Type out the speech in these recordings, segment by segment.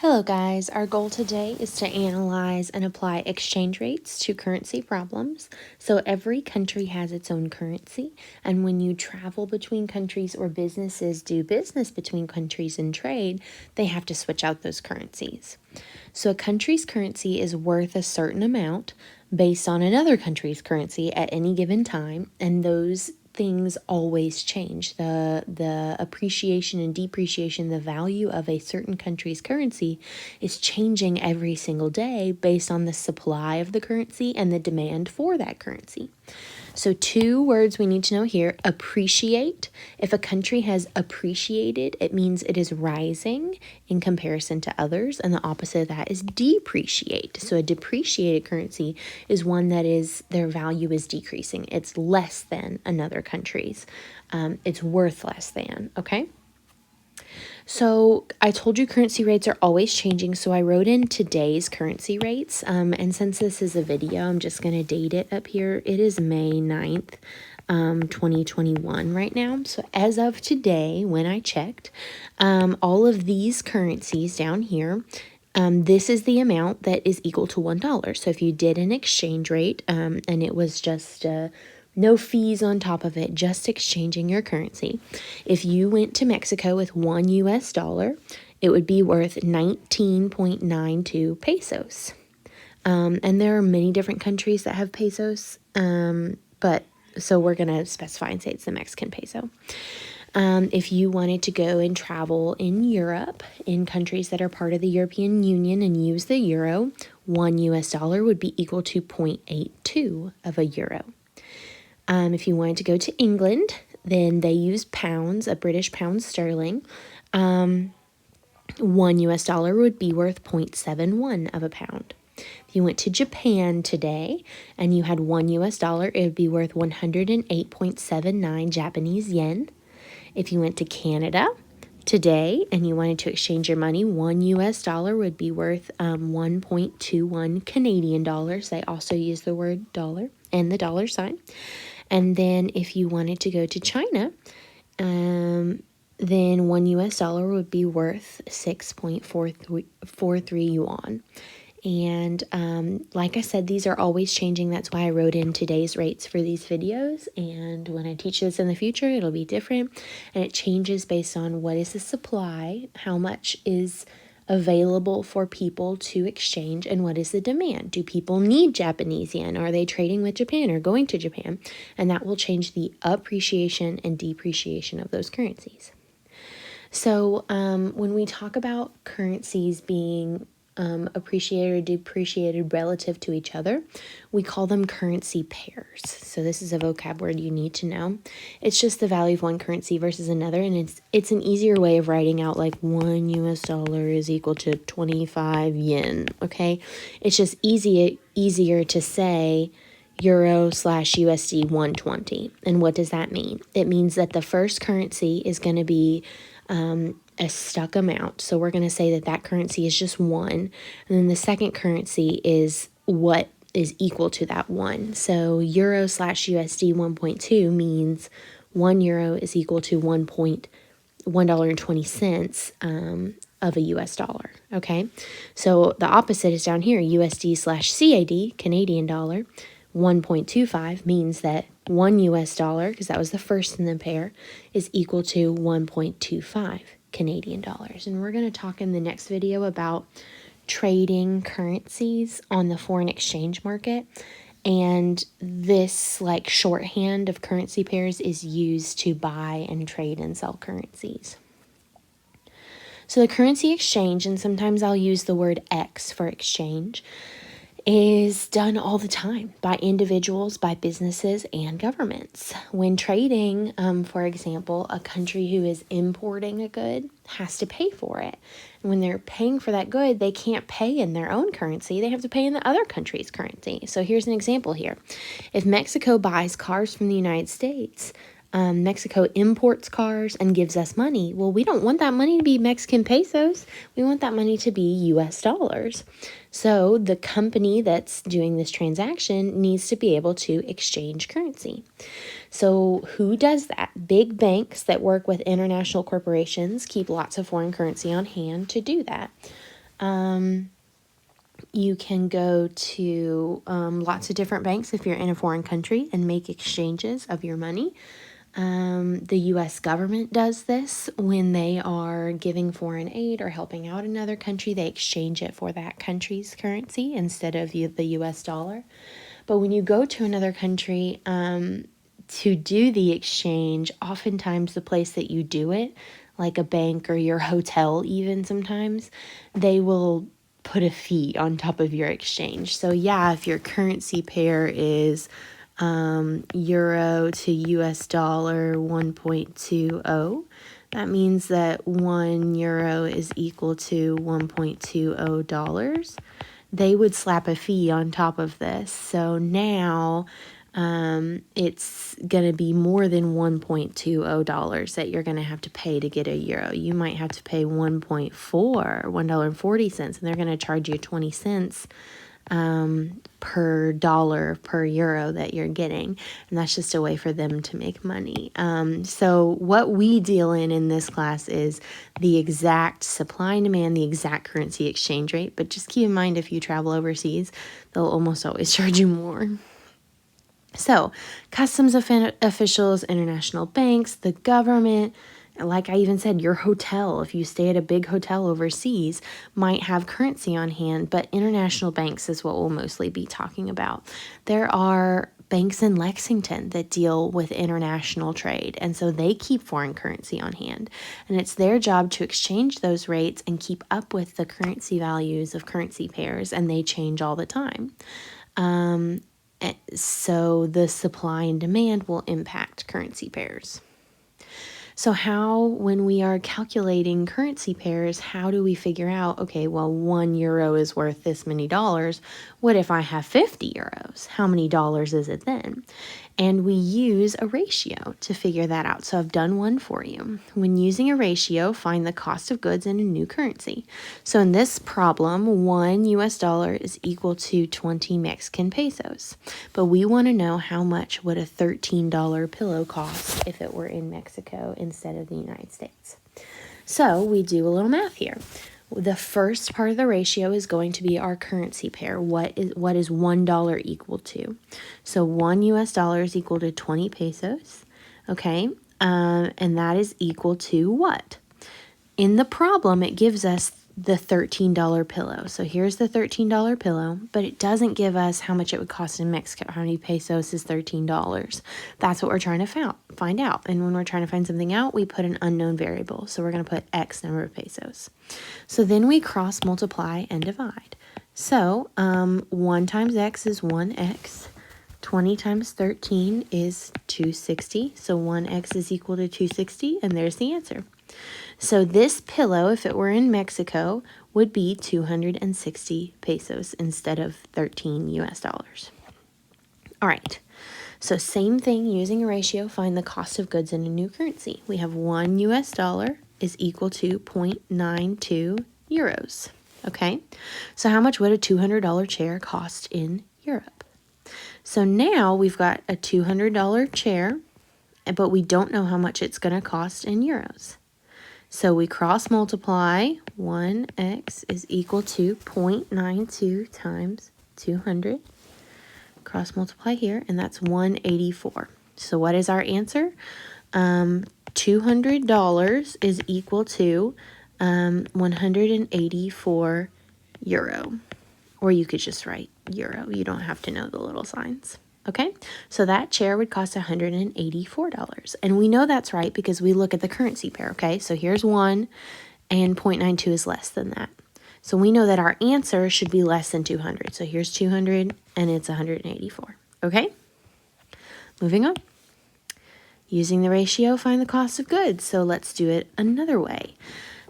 Hello guys, our goal today is to analyze and apply exchange rates to currency problems. So every country has its own currency, and when you travel between countries or businesses do business between countries and trade, they have to switch out those currencies. So a country's currency is worth a certain amount based on another country's currency at any given time, and those things always change. The appreciation and depreciation, the value of a certain country's currency is changing every single day based on the supply of the currency and the demand for that currency. So 2 words we need to know here: appreciate. If a country has appreciated, it means it is rising in comparison to others, and the opposite of that is depreciate. So a depreciated currency is one that is their value is decreasing. It's less than another country's. It's worth less than, okay? So I told you currency rates are always changing, so I wrote in today's currency rates. And since this is a video, I'm just going to date it up here. It is May 9th, 2021 right now. So as of today, when I checked, all of these currencies down here, this is the amount that is equal to $1. So if you did an exchange rate, and it was just no fees on top of it, just exchanging your currency. If you went to Mexico with $1, it would be worth 19.92 pesos. And there are many different countries that have pesos, but so we're going to specify and say it's the Mexican peso. If you wanted to go and travel in Europe, in countries that are part of the European Union and use the euro, $1 would be equal to 0.82 of a euro. If you wanted to go to England, then they use pounds, a British pound sterling. $1 would be worth 0.71 of a pound. If you went to Japan today and you had $1, it would be worth 108.79 Japanese yen. If you went to Canada today and you wanted to exchange your money, $1 would be worth 1.21 Canadian dollars. They also use the word dollar and the dollar sign. And then if you wanted to go to China, then $1 would be worth 6.43 yuan. And like I said, these are always changing. That's why I wrote in today's rates for these videos. And when I teach this in the future, it'll be different. And it changes based on what is the supply, how much is available for people to exchange, and what is the demand. Do people need Japanese yen? Are they trading with Japan or going to Japan? And that will change the appreciation and depreciation of those currencies. So when we talk about currencies being appreciated or depreciated relative to each other, we call them currency pairs. So this is a vocab word you need to know. It's just the value of one currency versus another, and it's an easier way of writing out like $1 is equal to 25 yen. Okay, it's just easier to say Euro/USD 120. And what does that mean? It means that the first currency is going to be a stuck amount. So we're going to say that currency is just 1. And then the second currency is what is equal to that 1. So Euro/USD 1.2 means €1 is equal to $1.20 of a US dollar. Okay. So the opposite is down here, USD/CAD, Canadian dollar, 1.25 means that $1, because that was the first in the pair, is equal to 1.25 Canadian dollars. And we're going to talk in the next video about trading currencies on the foreign exchange market. And this like shorthand of currency pairs is used to buy and trade and sell currencies. So the currency exchange, and sometimes I'll use the word X for exchange, is done all the time by individuals, by businesses, and governments. When trading, for example, a country who is importing a good has to pay for it. And when they're paying for that good, they can't pay in their own currency. They have to pay in the other country's currency. So here's an example here. If Mexico buys cars from the United States, Mexico imports cars and gives us money. Well, we don't want that money to be Mexican pesos. We want that money to be US dollars. So the company that's doing this transaction needs to be able to exchange currency. So who does that? Big banks that work with international corporations keep lots of foreign currency on hand to do that. You can go to lots of different banks if you're in a foreign country and make exchanges of your money. The U.S. government does this when they are giving foreign aid or helping out another country. They exchange it for that country's currency instead of the U.S. dollar. But when you go to another country to do the exchange, oftentimes the place that you do it, like a bank or your hotel even sometimes, they will put a fee on top of your exchange. So yeah, if your currency pair is euro to US dollar 1.20, that means that 1 euro is equal to $1.20. They would slap a fee on top of this. So now it's going to be more than $1.20 that you're going to have to pay to get a euro. You might have to pay $1.40, and they're going to charge you 20 cents per dollar per euro that you're getting, and that's just a way for them to make money. So what we deal in this class is the exact supply and demand, the exact currency exchange rate, but just keep in mind if you travel overseas, they'll almost always charge you more. So customs officials, international banks, the government, like I even said, your hotel, if you stay at a big hotel overseas, might have currency on hand, but international banks is what we'll mostly be talking about. There are banks in Lexington that deal with international trade, and so they keep foreign currency on hand. And it's their job to exchange those rates and keep up with the currency values of currency pairs, and they change all the time. So the supply and demand will impact currency pairs. So when we are calculating currency pairs, how do we figure out, okay, well, 1 euro is worth this many dollars. What if I have 50 euros? How many dollars is it then? And we use a ratio to figure that out. So I've done one for you. When using a ratio, find the cost of goods in a new currency. So in this problem, 1 US dollar is equal to 20 Mexican pesos. But we want to know how much would a $13 pillow cost if it were in Mexico instead of the United States. So we do a little math here. The first part of the ratio is going to be our currency pair. What is $1 equal to? So 1 US dollar is equal to 20 pesos, okay? And that is equal to what? In the problem, it gives us the $13 pillow. So here's the $13 pillow, but it doesn't give us how much it would cost in Mexico. How many pesos is $13? That's what we're trying to find out. And when we're trying to find something out, we put an unknown variable. So we're going to put X number of pesos. So then we cross multiply and divide. So 1 times X is 1X. 20 times 13 is 260. So 1X is equal to 260, and there's the answer. So this pillow, if it were in Mexico, would be 260 pesos instead of 13 US dollars. All right, so same thing, using a ratio, find the cost of goods in a new currency. We have 1 US dollar is equal to 0.92 euros, okay? So how much would a $200 chair cost in Europe? So now we've got a $200 chair, but we don't know how much it's going to cost in euros. So we cross multiply. 1x is equal to 0.92 times 200. Cross multiply here, and that's 184. So what is our answer? $200 is equal to 184 euro. Or you could just write euro. You don't have to know the little signs. Okay, so that chair would cost $184. And we know that's right because we look at the currency pair, okay? So here's 1, and 0.92 is less than that. So we know that our answer should be less than 200. So here's 200, and it's 184, okay? Moving on. Using the ratio, find the cost of goods. So let's do it another way.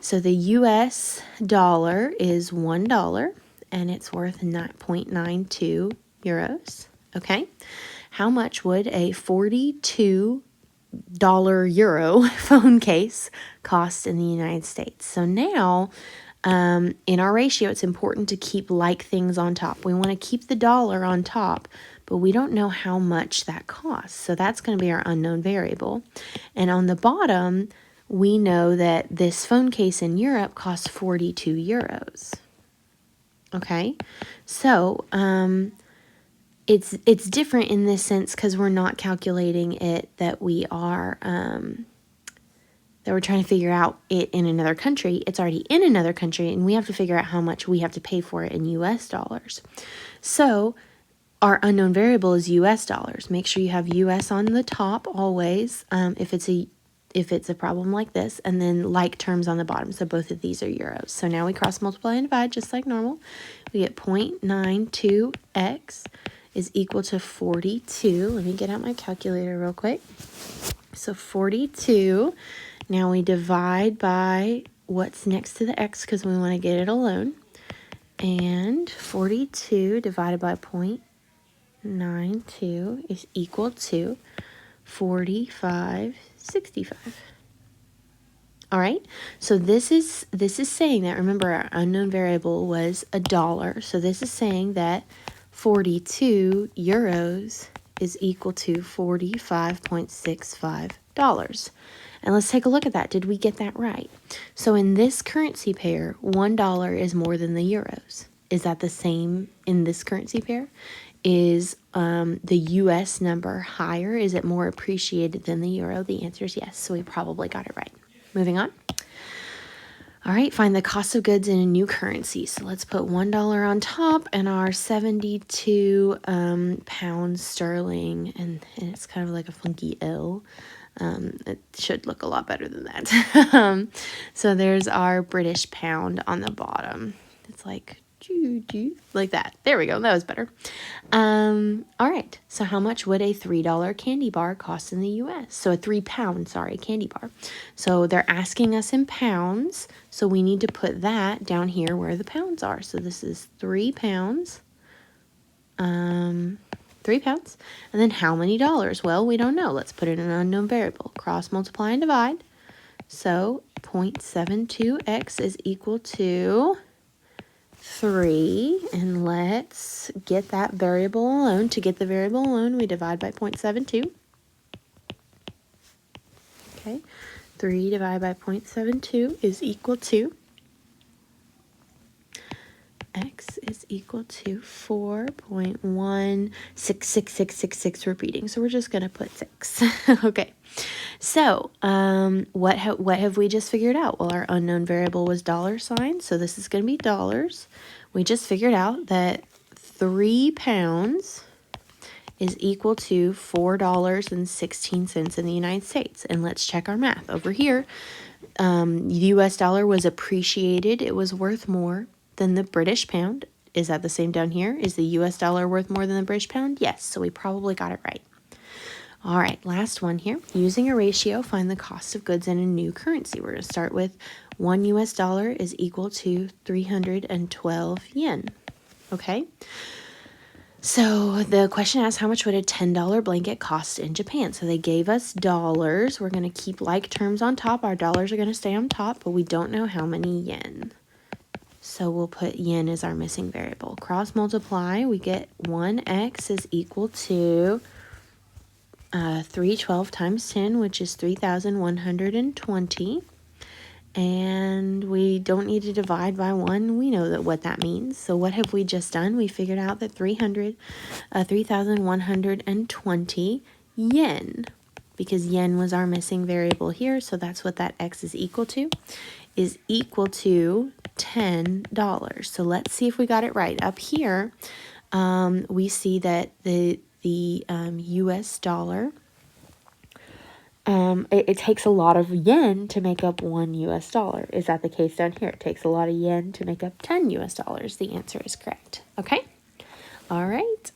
So the US dollar is $1, and it's worth 0.92 euros. Okay, how much would a $42 euro phone case cost in the United States? So now, in our ratio, it's important to keep like things on top. We want to keep the dollar on top, but we don't know how much that costs. So that's going to be our unknown variable. And on the bottom, we know that this phone case in Europe costs 42 euros. Okay, so it's different in this sense because we're not calculating it that we are that we're trying to figure out it in another country. It's already in another country, and we have to figure out how much we have to pay for it in US dollars. So our unknown variable is US dollars. Make sure you have US on the top always if it's a problem like this, and then like terms on the bottom. So both of these are euros. So now we cross multiply and divide just like normal. We get 0.92x is equal to 42. Let me get out my calculator real quick. So 42. Now we divide by what's next to the x because we want to get it alone. And 42 divided by 0.92 is equal to 45.65. All right, so this is saying that, remember, our unknown variable was $1. So this is saying that 42 euros is equal to $45.65. And let's take a look at that. Did we get that right? So in this currency pair, $1 is more than the euros. Is that the same in this currency pair? Is the US number higher? Is it more appreciated than the euro? The answer is yes. So we probably got it right. Moving on. All right, find the cost of goods in a new currency. So let's put $1 on top and our 72 pounds sterling, and it's kind of like a funky L. It should look a lot better than that. So there's our British pound on the bottom. It's like that. There we go. That was better. All right. So how much would a $3 candy bar cost in the US? So a 3 pound, candy bar. So they're asking us in pounds. So we need to put that down here where the pounds are. So this is 3 pounds. 3 pounds. And then how many dollars? Well, we don't know. Let's put in an unknown variable. Cross multiply and divide. So 0.72x is equal to 3, and let's get that variable alone. To get the variable alone, we divide by 0.72. Okay, 3 divided by 0.72 is equal to, x is equal to 4.1666666 repeating. So we're just going to put 6. Okay, so what have we just figured out? Well, our unknown variable was $sign, so this is going to be dollars. We just figured out that 3 pounds is equal to $4.16 in the United States. And let's check our math. Over here, the US dollar was appreciated. It was worth more than the British pound. Is that the same down here? Is the US dollar worth more than the British pound? Yes, so we probably got it right. All right, last one here. Using a ratio, find the cost of goods in a new currency. We're going to start with 1 US dollar is equal to 312 yen. Okay. So the question asks, how much would a $10 blanket cost in Japan? So they gave us dollars. We're going to keep like terms on top. Our dollars are going to stay on top, but we don't know how many yen. So we'll put yen as our missing variable. Cross multiply, we get 1x is equal to 312 times 10, which is 3,120. And we don't need to divide by 1. We know what that means. So what have we just done? We figured out that 3,120 yen, because yen was our missing variable here. So that's what that x is equal to $10. So let's see if we got it right. Up here, we see that the US dollar, it takes a lot of yen to make up 1 US dollar. Is that the case down here? It takes a lot of yen to make up 10 US dollars. The answer is correct. Okay? All right.